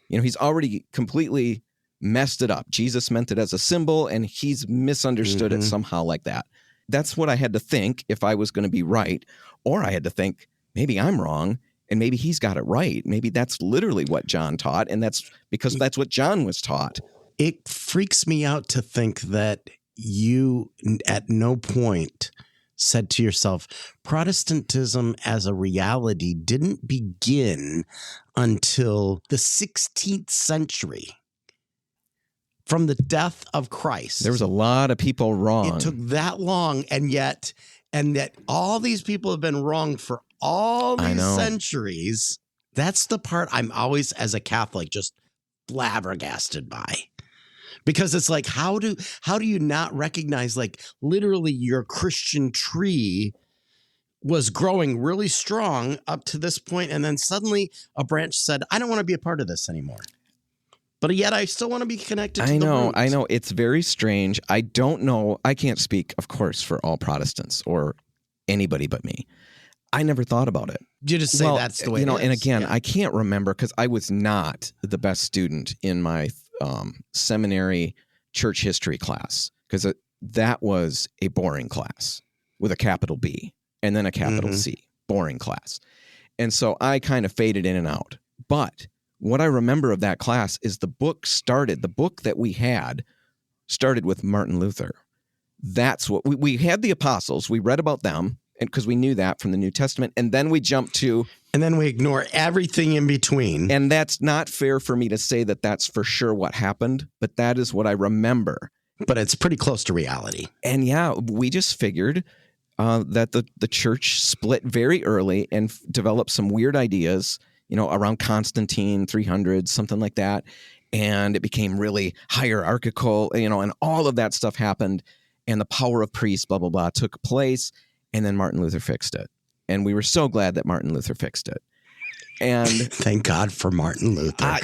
Speaker 2: He's already completely messed it up. Jesus meant it as a symbol, and he's misunderstood it somehow like that. That's what I had to think if I was going to be right. Or I had to think, maybe I'm wrong, and maybe he's got it right. Maybe that's literally what John taught, and that's because that's what John was taught.
Speaker 3: It freaks me out to think that you at no point said to yourself, Protestantism as a reality didn't begin until the 16th century. From the death of Christ.
Speaker 2: There was a lot of people wrong.
Speaker 3: It took that long, and yet all these people have been wrong for all these centuries. That's the part I'm always, as a Catholic, just flabbergasted by. Because it's like, how do you not recognize, like, literally your Christian tree was growing really strong up to this point, and then suddenly a branch said, I don't want to be a part of this anymore. But yet I still want to be connected to the roots.
Speaker 2: I know. It's very strange. I don't know. I can't speak, of course, for all Protestants or anybody but me. I never thought about it.
Speaker 3: You just say that's the way it is.
Speaker 2: And again, I can't remember because I was not the best student in my seminary church history class, because that was a boring class with a capital B and then a capital C. Boring class. And so I kind of faded in and out. But what I remember of that class is the book that we had started with Martin Luther. That's what we had, the apostles. We read about them, and because we knew that from the New Testament. And then we jumped to.
Speaker 3: And then we ignore everything in between.
Speaker 2: And that's not fair for me to say that that's for sure what happened, but that is what I remember.
Speaker 3: But it's pretty close to reality.
Speaker 2: And yeah, we just figured that the church split very early and developed some weird ideas, around Constantine, 300, something like that. And it became really hierarchical, and all of that stuff happened. And the power of priests, blah, blah, blah, took place. And then Martin Luther fixed it. And we were so glad that Martin Luther fixed it. And
Speaker 3: thank God for Martin Luther.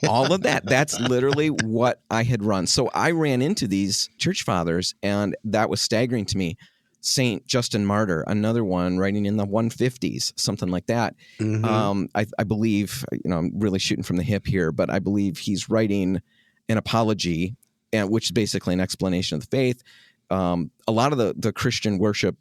Speaker 2: All of that. That's literally what I had run. So I ran into these church fathers, and that was staggering to me. Saint Justin Martyr, another one writing in the 150s, something like that. I believe, I'm really shooting from the hip here, but I believe he's writing an apology, which is basically an explanation of the faith. A lot of the Christian worship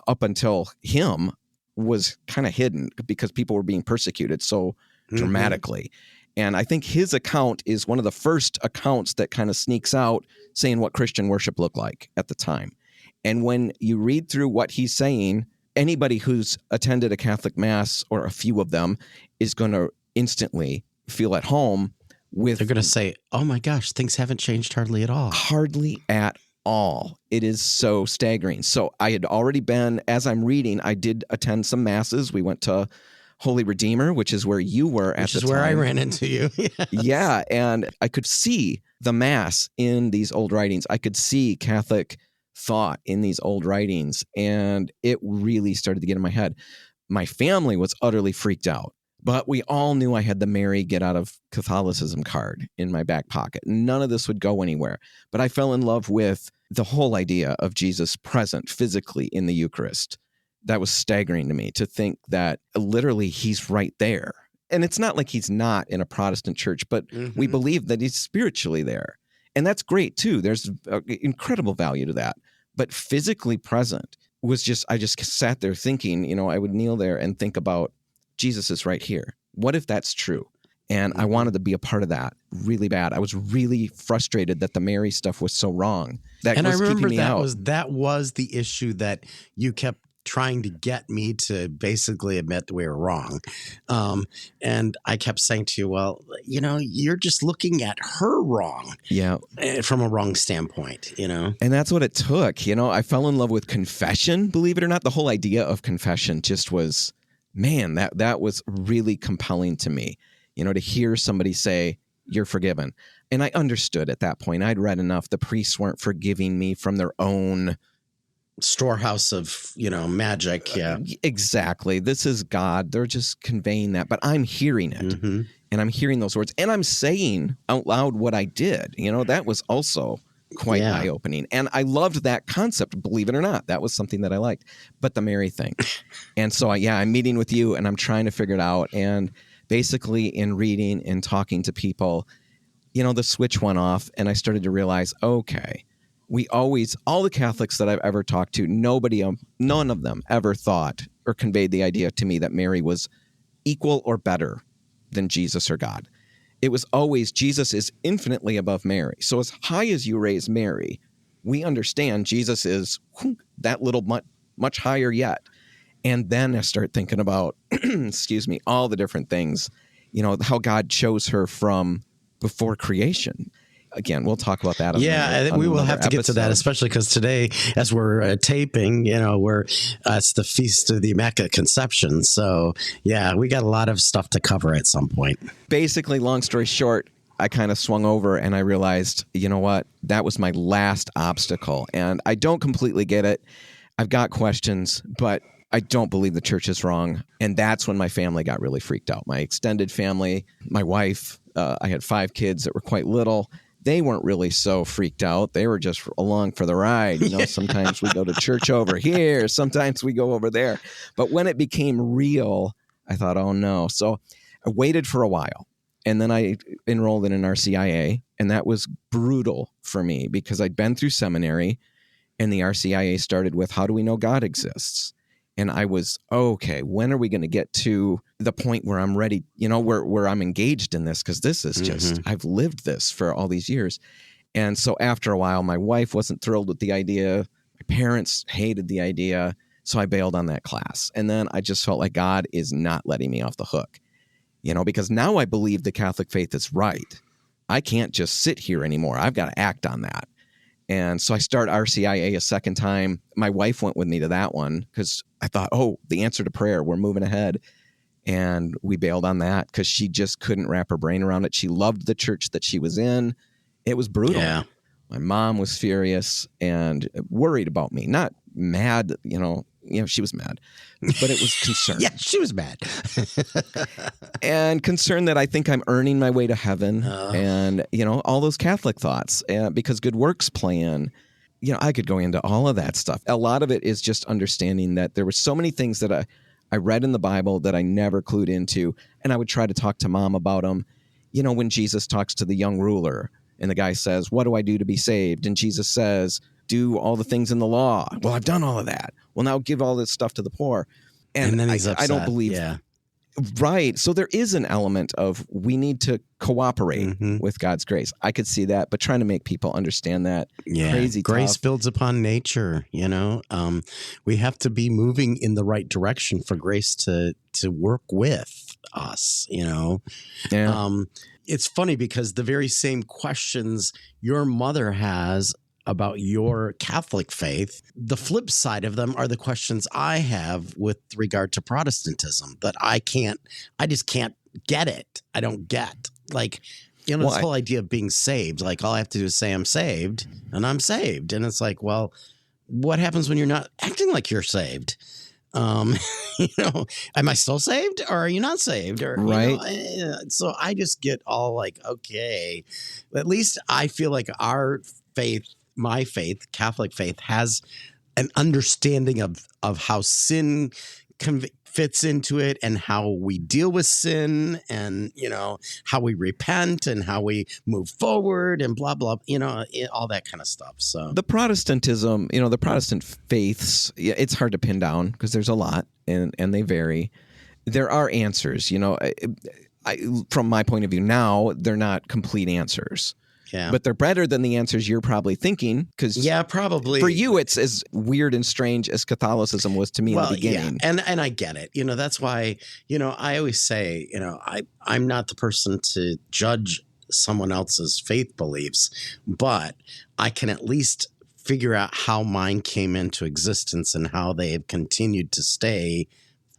Speaker 2: up until him was kind of hidden because people were being persecuted so dramatically. And I think his account is one of the first accounts that kind of sneaks out saying what Christian worship looked like at the time. And when you read through what he's saying, anybody who's attended a Catholic Mass, or a few of them, is going to instantly feel at home with.
Speaker 3: They're going to say, oh my gosh, things haven't changed hardly at all.
Speaker 2: Hardly at all. It is so staggering. So I had already been, as I'm reading, I did attend some Masses. We went to Holy Redeemer, which is where you were at the time.
Speaker 3: Which is where I ran into you. Yes.
Speaker 2: Yeah. And I could see the Mass in these old writings. I could see Catholic thought in these old writings, and it really started to get in my head. My family was utterly freaked out, but we all knew I had the Mary get out of Catholicism card in my back pocket. None of this would go anywhere, but I fell in love with the whole idea of Jesus present physically in the Eucharist. That was staggering to me, to think that literally he's right there. And it's not like he's not in a Protestant church, but we believe that he's spiritually there. And that's great too. There's incredible value to that. But physically present was just, I just sat there thinking, I would kneel there and think about Jesus is right here. What if that's true? And I wanted to be a part of that really bad. I was really frustrated that the Mary stuff was so wrong.
Speaker 3: And I remember that was the issue that you kept trying to get me to basically admit that we were wrong. And I kept saying to you, well, you're just looking at her wrong.
Speaker 2: Yeah.
Speaker 3: From a wrong standpoint,
Speaker 2: And that's what it took. I fell in love with confession, believe it or not. The whole idea of confession just was, man, that was really compelling to me, to hear somebody say, you're forgiven. And I understood at that point. I'd read enough. The priests weren't forgiving me from their own
Speaker 3: storehouse of, magic. Yeah,
Speaker 2: exactly. This is God. They're just conveying that, but I'm hearing it. And I'm hearing those words and I'm saying out loud what I did. That was also quite eye-opening. And I loved that concept, believe it or not. That was something that I liked. But the Mary thing. And so, I'm meeting with you and I'm trying to figure it out. And basically in reading and talking to people, the switch went off and I started to realize, okay, all the Catholics that I've ever talked to, none of them ever thought or conveyed the idea to me that Mary was equal or better than Jesus or God. It was always Jesus is infinitely above Mary. So as high as you raise Mary, we understand Jesus is that little much higher yet. And then I start thinking about, all the different things, how God chose her from before creation. Again, we'll talk about that.
Speaker 3: We will have to get to that, especially because today, as we're taping, it's the Feast of the Immaculate Conception. So, we got a lot of stuff to cover at some point.
Speaker 2: Basically, long story short, I kind of swung over and I realized, that was my last obstacle. And I don't completely get it. I've got questions, but I don't believe the church is wrong. And that's when my family got really freaked out. My extended family, my wife, I had 5 kids that were quite little. They weren't really so freaked out. They were just along for the ride. Sometimes we go to church over here. Sometimes we go over there. But when it became real, I thought, oh, no. So I waited for a while. And then I enrolled in an RCIA. And that was brutal for me because I'd been through seminary. And the RCIA started with, how do we know God exists? And I was, okay, when are we going to get to the point where I'm ready, where I'm engaged in this? Because this is just, I've lived this for all these years. And so after a while, my wife wasn't thrilled with the idea. My parents hated the idea. So I bailed on that class. And then I just felt like God is not letting me off the hook, because now I believe the Catholic faith is right. I can't just sit here anymore. I've got to act on that. And so I started RCIA a second time. My wife went with me to that one because I thought, the answer to prayer, we're moving ahead. And we bailed on that because she just couldn't wrap her brain around it. She loved the church that she was in. It was brutal.
Speaker 3: Yeah.
Speaker 2: My mom was furious and worried about me, not mad, she was mad, but it was concerned.
Speaker 3: Yeah, she was mad.
Speaker 2: And concerned that I think I'm earning my way to heaven and, all those Catholic thoughts because good works play in. I could go into all of that stuff. A lot of it is just understanding that there were so many things that I read in the Bible that I never clued into. And I would try to talk to Mom about them. When Jesus talks to the young ruler and the guy says, what do I do to be saved? And Jesus says, do all the things in the law. Well, I've done all of that. Well, now give all this stuff to the poor. And then he's upset. I don't believe.
Speaker 3: Yeah.
Speaker 2: Right. So there is an element of we need to cooperate with God's grace. I could see that, but trying to make people understand that crazy
Speaker 3: grace
Speaker 2: tough.
Speaker 3: Builds upon nature. We have to be moving in the right direction for grace to work with us. It's funny because the very same questions your mother has about your Catholic faith, the flip side of them are the questions I have with regard to Protestantism that I just can't get it. I don't get this whole idea of being saved. Like all I have to do is say I'm saved and I'm saved. And it's like, well, what happens when you're not acting like you're saved? Am I still saved or are you not saved? Or,
Speaker 2: right.
Speaker 3: So I just get all like, okay, at least I feel like our faith, my faith, Catholic faith, has an understanding of how sin fits into it and how we deal with sin and, how we repent and how we move forward and blah, blah, all that kind of stuff. So
Speaker 2: the Protestantism, the Protestant faiths, it's hard to pin down because there's a lot and they vary. There are answers, from my point of view now, they're not complete answers.
Speaker 3: Yeah.
Speaker 2: But they're better than the answers you're probably thinking because
Speaker 3: probably
Speaker 2: for you, it's as weird and strange as Catholicism was to me in the beginning.
Speaker 3: Yeah. And I get it. That's why, I always say, I'm not the person to judge someone else's faith beliefs, but I can at least figure out how mine came into existence and how they have continued to stay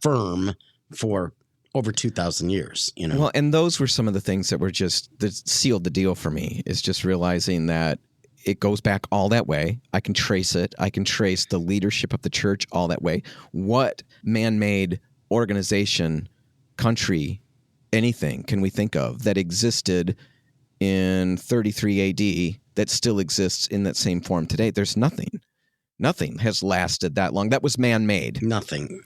Speaker 3: firm for over 2,000 years,
Speaker 2: Well, and those were some of the things that sealed the deal for me is just realizing that it goes back all that way. I can trace it. I can trace the leadership of the church all that way. What man-made organization, country anything can we think of that existed in 33 AD that still exists in that same form today? There's nothing. Nothing has lasted that long. That was man-made.
Speaker 3: Nothing.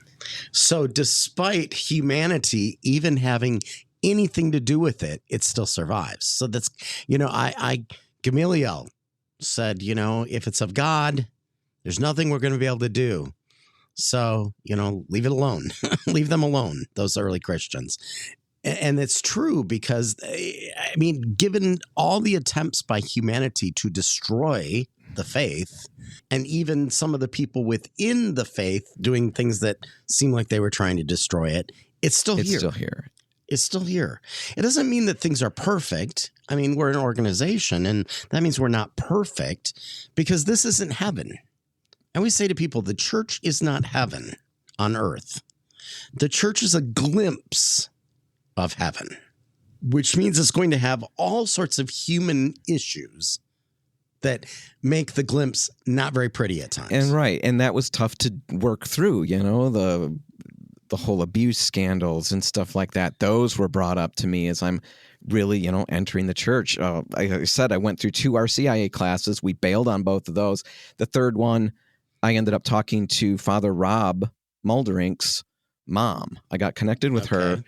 Speaker 3: So despite humanity even having anything to do with it, it still survives. So that's, Gamaliel said, if it's of God, there's nothing we're going to be able to do. So, leave it alone. Leave them alone, those early Christians. And it's true because, given all the attempts by humanity to destroy the faith, and even some of the people within the faith doing things that seem like they were trying to destroy it, it's still here. It's still here. It doesn't mean that things are perfect. We're an organization, and that means we're not perfect because this isn't heaven. And we say to people, the church is not heaven on earth. The church is a glimpse of heaven, which means it's going to have all sorts of human issues that make the glimpse not very pretty at times.
Speaker 2: And that was tough to work through, the whole abuse scandals and stuff like that. Those were brought up to me as I'm really, entering the church. I said I went through 2 RCIA classes. We bailed on both of those. The third one, I ended up talking to Father Rob Mulderink's mom. I got connected with her,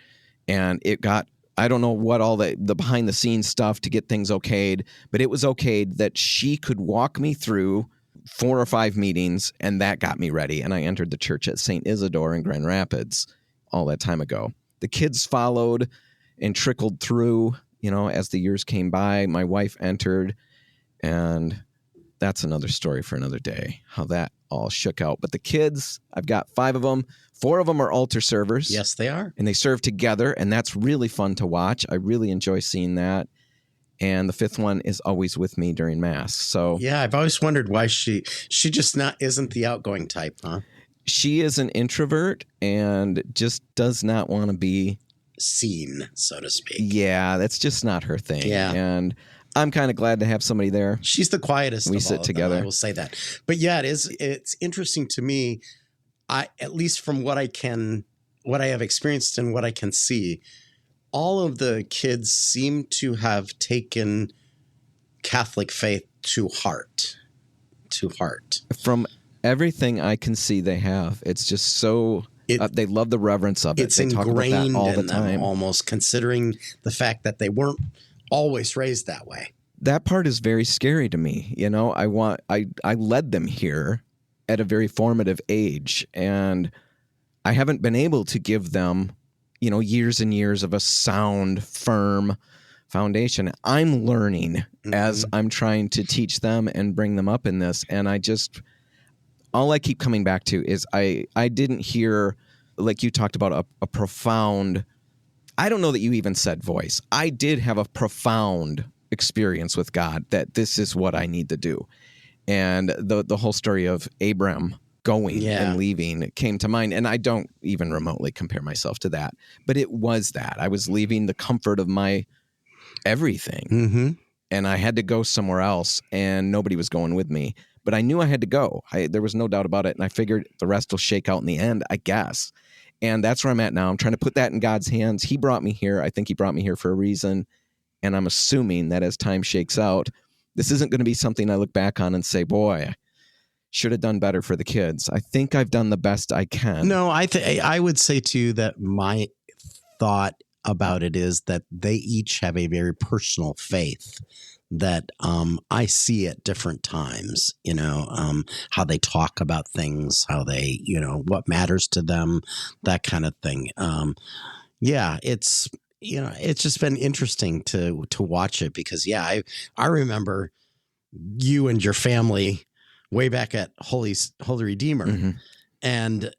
Speaker 2: and it got, I don't know what all the behind the scenes stuff to get things okayed, but it was okayed that she could walk me through 4 or 5 meetings, and that got me ready. And I entered the church at St. Isidore in Grand Rapids all that time ago. The kids followed and trickled through, as the years came by. My wife entered, and that's another story for another day, how that all shook out. But the kids, I've got 5 of them. 4 of them are altar servers.
Speaker 3: Yes, they are.
Speaker 2: And they serve together, and that's really fun to watch. I really enjoy seeing that. And the 5th one is always with me during Mass. So
Speaker 3: yeah, I've always wondered why she just isn't the outgoing type, huh?
Speaker 2: She is an introvert and just does not want to be
Speaker 3: seen, so to speak.
Speaker 2: Yeah, that's just not her thing.
Speaker 3: Yeah.
Speaker 2: And I'm kind of glad to have somebody there.
Speaker 3: She's the quietest.
Speaker 2: We sit together.
Speaker 3: I will say that. But yeah, it's interesting to me. At least from what I have experienced and what I can see, all of the kids seem to have taken Catholic faith to heart.
Speaker 2: From everything I can see, they have. It's just so they love the reverence of it.
Speaker 3: It's
Speaker 2: they
Speaker 3: ingrained
Speaker 2: talk about that all the time,
Speaker 3: them almost, considering the fact that they weren't always raised that way.
Speaker 2: That part is very scary to me. I led them here at a very formative age, and I haven't been able to give them, years and years of a sound, firm foundation. I'm learning as I'm trying to teach them and bring them up in this. And all I keep coming back to is I didn't hear, like you talked about, a profound, I don't know that you even said voice. I did have a profound experience with God that this is what I need to do. And the whole story of Abram going and leaving came to mind. And I don't even remotely compare myself to that. But it was that. I was leaving the comfort of my everything. And I had to go somewhere else, and nobody was going with me. But I knew I had to go. There was no doubt about it. And I figured the rest will shake out in the end, I guess. And that's where I'm at now. I'm trying to put that in God's hands. He brought me here. I think he brought me here for a reason. And I'm assuming that as time shakes out, this isn't going to be something I look back on and say, boy, I should have done better for the kids. I think I've done the best I can.
Speaker 3: No, I would say too that my thought about it is that they each have a very personal faith that I see at different times, how they talk about things, how they, what matters to them, that kind of thing. It's just been interesting to watch it because, I remember you and your family way back at Holy Redeemer. And,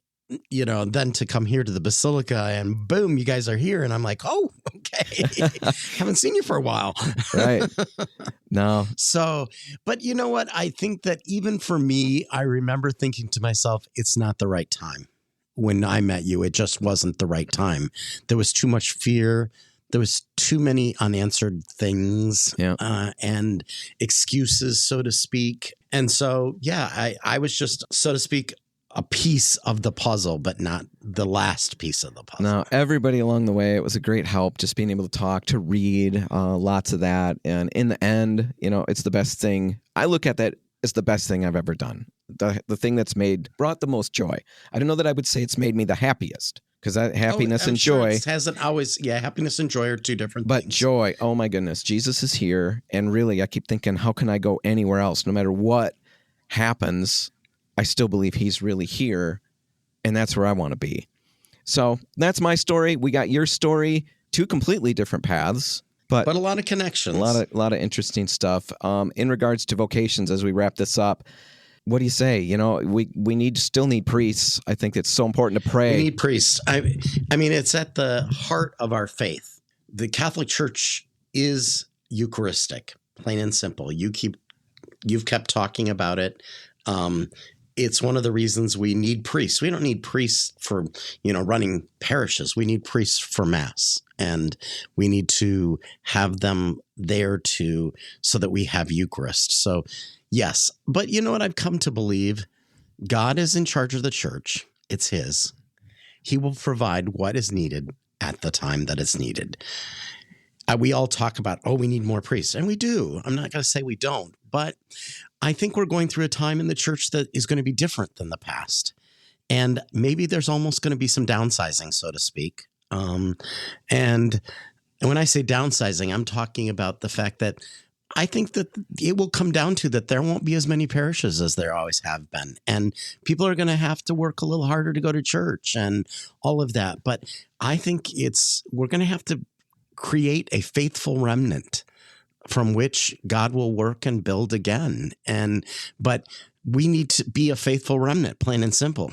Speaker 3: then to come here to the Basilica and boom, you guys are here. And I'm like, oh, okay. Haven't seen you for a while.
Speaker 2: Right. No.
Speaker 3: So, but you know what? I think that even for me, I remember thinking to myself, it's not the right time. When I met you, it just wasn't the right time. There was too much fear. There was too many unanswered things and excuses, so to speak. And so, I was just, so to speak, a piece of the puzzle, but not the last piece of the puzzle.
Speaker 2: No, everybody along the way, it was a great help just being able to talk, to read, lots of that. And in the end, it's the best thing. I look at that as the best thing I've ever done. The thing that's brought the most joy. I don't know that I would say it's made me the happiest, because happiness and joy
Speaker 3: hasn't always, happiness and joy are two different
Speaker 2: but
Speaker 3: things.
Speaker 2: Joy, oh my goodness, Jesus is here. And really, I keep thinking, how can I go anywhere else? No matter what happens, I still believe he's really here, and that's where I want to be. So that's my story. We got your story, two completely different paths, but
Speaker 3: a lot of connections.
Speaker 2: A lot of interesting stuff. In regards to vocations, as we wrap this up, what do you say? We still need priests. I think it's so important to pray.
Speaker 3: We need priests. I mean, it's at the heart of our faith. The Catholic Church is Eucharistic, plain and simple. You've kept talking about it. It's one of the reasons we need priests. We don't need priests for, running parishes. We need priests for Mass, and we need to have them there so that we have Eucharist. So yes, but you know what I've come to believe? God is in charge of the church. It's his. He will provide what is needed at the time that it's needed. We all talk about, we need more priests. And we do. I'm not going to say we don't. But I think we're going through a time in the church that is going to be different than the past. And maybe there's almost going to be some downsizing, so to speak. And when I say downsizing, I'm talking about the fact that I think that it will come down to that there won't be as many parishes as there always have been. And people are going to have to work a little harder to go to church and all of that. But I think we're going to have to create a faithful remnant from which God will work and build again. But we need to be a faithful remnant, plain and simple.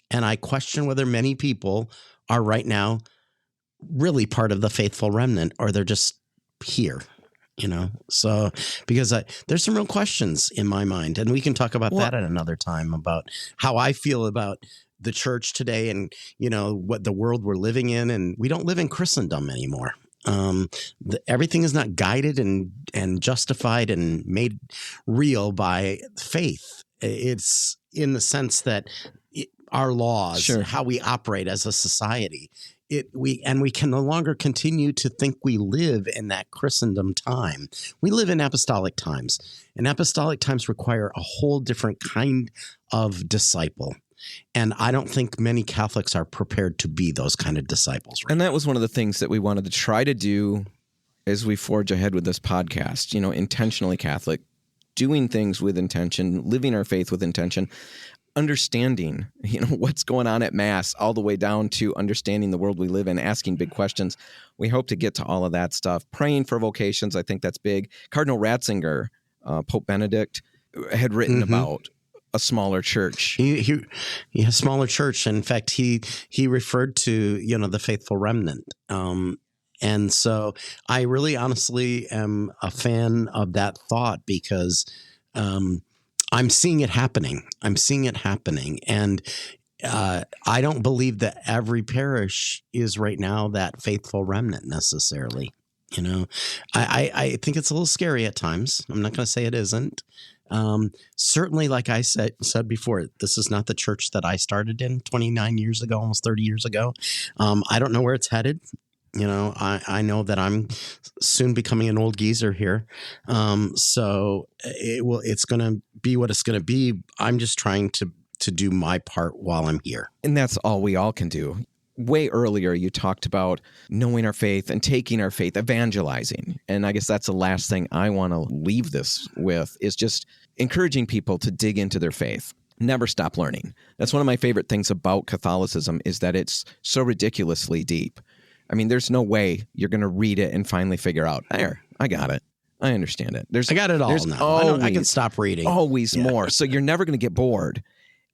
Speaker 3: And I question whether many people are right now really part of the faithful remnant, or they're just here, So because there's some real questions in my mind, and we can talk about that at another time, about how I feel about the church today and, what the world we're living in. And we don't live in Christendom anymore. Everything is not guided and justified and made real by faith. It's in the sense that our laws,
Speaker 2: Sure,
Speaker 3: how we operate as a society, we can no longer continue to think we live in that Christendom time. We live in apostolic times, and apostolic times require a whole different kind of disciple. And I don't think many Catholics are prepared to be those kind of disciples. Right?
Speaker 2: And that was one of the things that we wanted to try to do as we forge ahead with this podcast, intentionally Catholic, doing things with intention, living our faith with intention, understanding, what's going on at Mass, all the way down to understanding the world we live in, asking big questions. We hope to get to all of that stuff. Praying for vocations, I think that's big. Cardinal Ratzinger, Pope Benedict, had written about a smaller church.
Speaker 3: He a smaller church. In fact, he referred to, the faithful remnant. And so I really honestly am a fan of that thought, because I'm seeing it happening. And I don't believe that every parish is right now that faithful remnant necessarily. I think it's a little scary at times. I'm not going to say it isn't. Certainly, like I said before, this is not the church that I started in 29 years ago, almost 30 years ago. I don't know where it's headed. I know that I'm soon becoming an old geezer here. So it's going to be what it's going to be. I'm just trying to do my part while I'm here.
Speaker 2: And that's all we all can do. Way earlier, you talked about knowing our faith and taking our faith, evangelizing. And I guess that's the last thing I want to leave this with, is just encouraging people to dig into their faith. Never stop learning. That's one of my favorite things about Catholicism, is that it's so ridiculously deep. I mean, there's no way you're going to read it and finally figure out, there, I got it. I understand it.
Speaker 3: I got it all now. I can stop reading.
Speaker 2: Always more. So you're never going to get bored.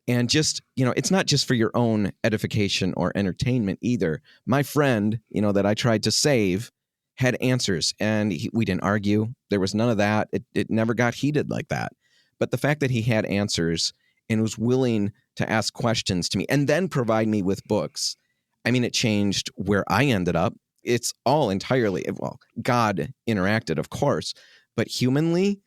Speaker 2: And just, it's not just for your own edification or entertainment either. My friend, that I tried to save had answers, and we didn't argue. There was none of that. It never got heated like that. But the fact that he had answers and was willing to ask questions to me and then provide me with books, I mean, it changed where I ended up. It's all entirely, God interacted, of course, but humanly,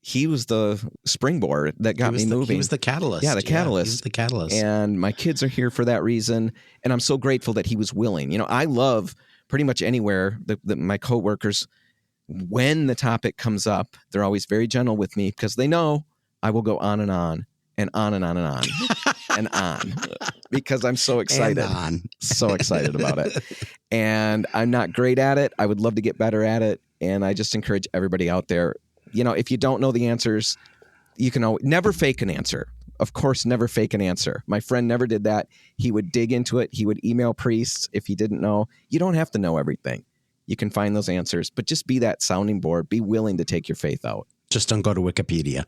Speaker 2: he was the springboard that got me moving.
Speaker 3: He was the catalyst.
Speaker 2: Yeah, the catalyst.
Speaker 3: He was the catalyst.
Speaker 2: And my kids are here for that reason. And I'm so grateful that he was willing. I love pretty much anywhere my coworkers, when the topic comes up, they're always very gentle with me because they know I will go on and on and on and on and on and on because I'm so excited. So excited about it. And I'm not great at it. I would love to get better at it. And I just encourage everybody out there, if you don't know the answers, you can never fake an answer. Of course, never fake an answer. My friend never did that. He would dig into it. He would email priests if he didn't know. You don't have to know everything. You can find those answers, but just be that sounding board. Be willing to take your faith out.
Speaker 3: Just don't go to Wikipedia.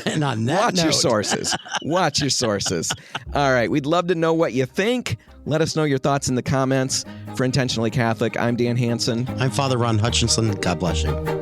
Speaker 3: And on that
Speaker 2: Watch your sources. Watch your sources. All right. We'd love to know what you think. Let us know your thoughts in the comments. For Intentionally Catholic, I'm Dan Hansen.
Speaker 3: I'm Father Ron Hutchinson. God bless you.